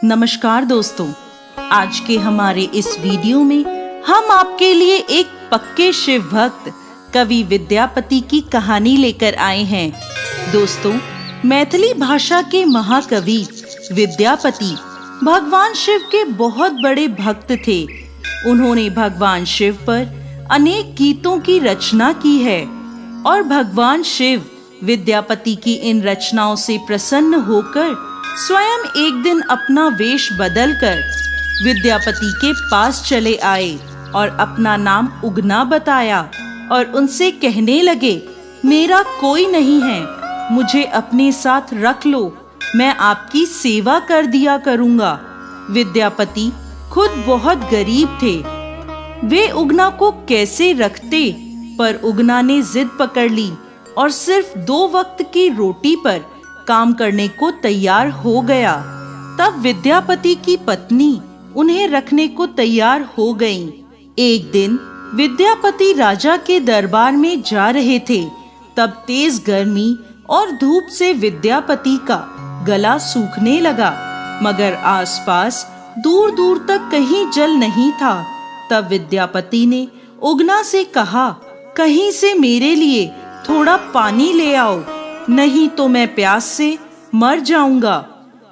नमस्कार दोस्तों, आज के हमारे इस वीडियो में हम आपके लिए एक पक्के शिव भक्त कवि विद्यापति की कहानी लेकर आए हैं। दोस्तों, मैथिली भाषा के महाकवि विद्यापति भगवान शिव के बहुत बड़े भक्त थे। उन्होंने भगवान शिव पर अनेक गीतों की रचना की है और भगवान शिव विद्यापति की इन रचनाओं से प्रसन्न होकर स्वयं एक दिन अपना वेश बदलकर विद्यापति के पास चले आए और अपना नाम उगना बताया और उनसे कहने लगे, मेरा कोई नहीं है, मुझे अपने साथ रख लो, मैं आपकी सेवा कर दिया करूंगा। विद्यापति खुद बहुत गरीब थे, वे उगना को कैसे रखते, पर उगना ने जिद पकड़ ली और सिर्फ 2 वक्त की रोटी पर काम करने को तैयार हो गया। तब विद्यापति की पत्नी उन्हें रखने को तैयार हो गईं। एक दिन विद्यापति राजा के दरबार में जा रहे थे। तब तेज गर्मी और धूप से विद्यापति का गला सूखने लगा, मगर आसपास दूर दूर तक कहीं जल नहीं था। तब विद्यापति ने उगना से कहा, कहीं से मेरे लिए थोड़ा पानी ले आओ, नहीं तो मैं प्यास से मर जाऊंगा।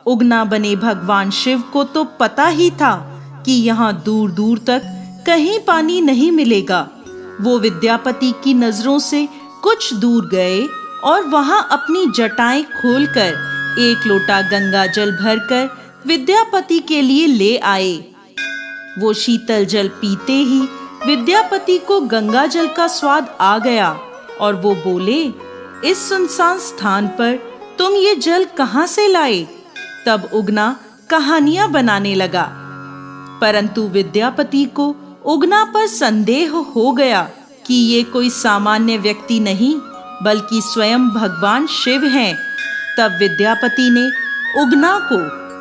उगना बने भगवान शिव को तो पता ही था कि यहाँ दूर दूर तक कहीं पानी नहीं मिलेगा। वो विद्यापति की नजरों से कुछ दूर गए और वहां अपनी जटाएं खोलकर 1 लोटा गंगा जल भरकर विद्यापति के लिए ले आए। वो शीतल जल पीते ही विद्यापति को गंगा जल का स्वाद आ गया और वो बोले, इस सुनसान स्थान पर तुम ये जल कहां से लाए? तब उगना कहानियां बनाने लगा, परंतु विद्यापति को उगना पर संदेह हो गया कि ये कोई सामान्य व्यक्ति नहीं बल्कि स्वयं भगवान शिव हैं। तब विद्यापति ने उगना को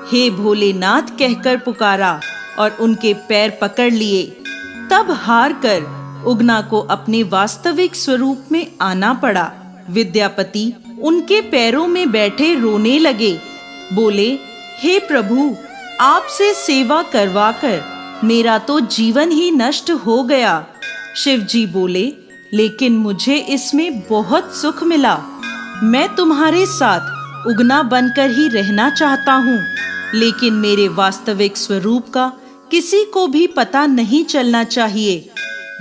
हे भोलेनाथ कहकर पुकारा और उनके पैर पकड़ लिए। तब हार कर उगना को अपने वास्तविक स्वरूप में आना पड़ा। विद्यापति उनके पैरों में बैठे रोने लगे, बोले, हे प्रभु, आपसे सेवा करवाकर मेरा तो जीवन ही नष्ट हो गया। शिव जी बोले, लेकिन मुझे इसमें बहुत सुख मिला, मैं तुम्हारे साथ उगना बनकर ही रहना चाहता हूँ, लेकिन मेरे वास्तविक स्वरूप का किसी को भी पता नहीं चलना चाहिए।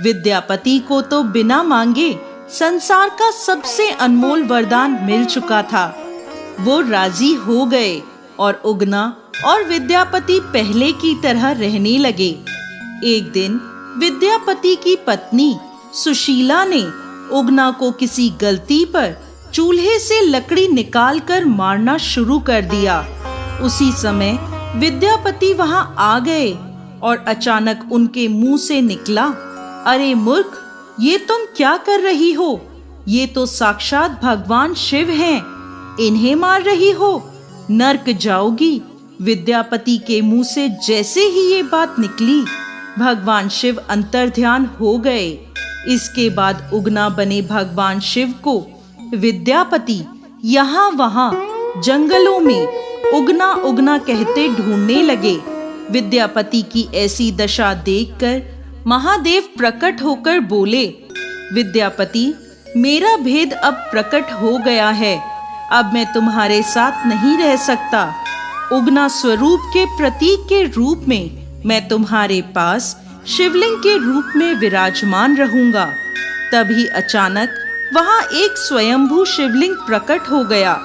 विद्यापति को तो बिना मांगे संसार का सबसे अनमोल वरदान मिल चुका था। वो राजी हो गए और उगना और विद्यापति पहले की तरह रहने लगे। एक दिन विद्यापति की पत्नी सुशीला ने उगना को किसी गलती पर चूल्हे से लकड़ी निकालकर मारना शुरू कर दिया। उसी समय विद्यापति वहां आ गए और अचानक उनके मुंह से निकला, अरे मूर्ख, ये तुम क्या कर रही हो? ये तो साक्षात भगवान शिव हैं, इन्हें मार रही हो, नर्क जाओगी। विद्यापति के मुंह से जैसे ही ये बात निकली, भगवान शिव अंतर्ध्यान हो गए। इसके बाद उगना बने भगवान शिव को विद्यापति यहाँ वहां जंगलों में उगना उगना कहते ढूंढने लगे। विद्यापति की ऐसी दशा देखकर महादेव प्रकट होकर बोले, विद्यापति, मेरा भेद अब प्रकट हो गया है, अब मैं तुम्हारे साथ नहीं रह सकता। उगना स्वरूप के प्रतीक के रूप में मैं तुम्हारे पास शिवलिंग के रूप में विराजमान रहूंगा। तभी अचानक वहां एक स्वयंभू शिवलिंग प्रकट हो गया,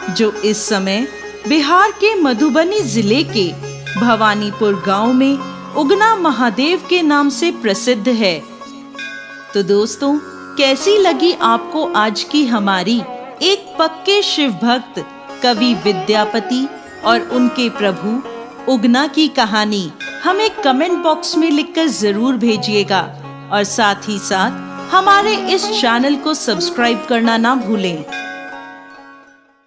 जो इस समय बिहार के मधुबनी जिले के भवानीपुर गांव में उगना महादेव के नाम से प्रसिद्ध है। तो दोस्तों, कैसी लगी आपको आज की हमारी एक पक्के शिव भक्त कवि विद्यापति और उनके प्रभु उगना की कहानी? हमें कमेंट बॉक्स में लिखकर जरूर भेजिएगा और साथ ही साथ हमारे इस चैनल को सब्सक्राइब करना ना भूलें।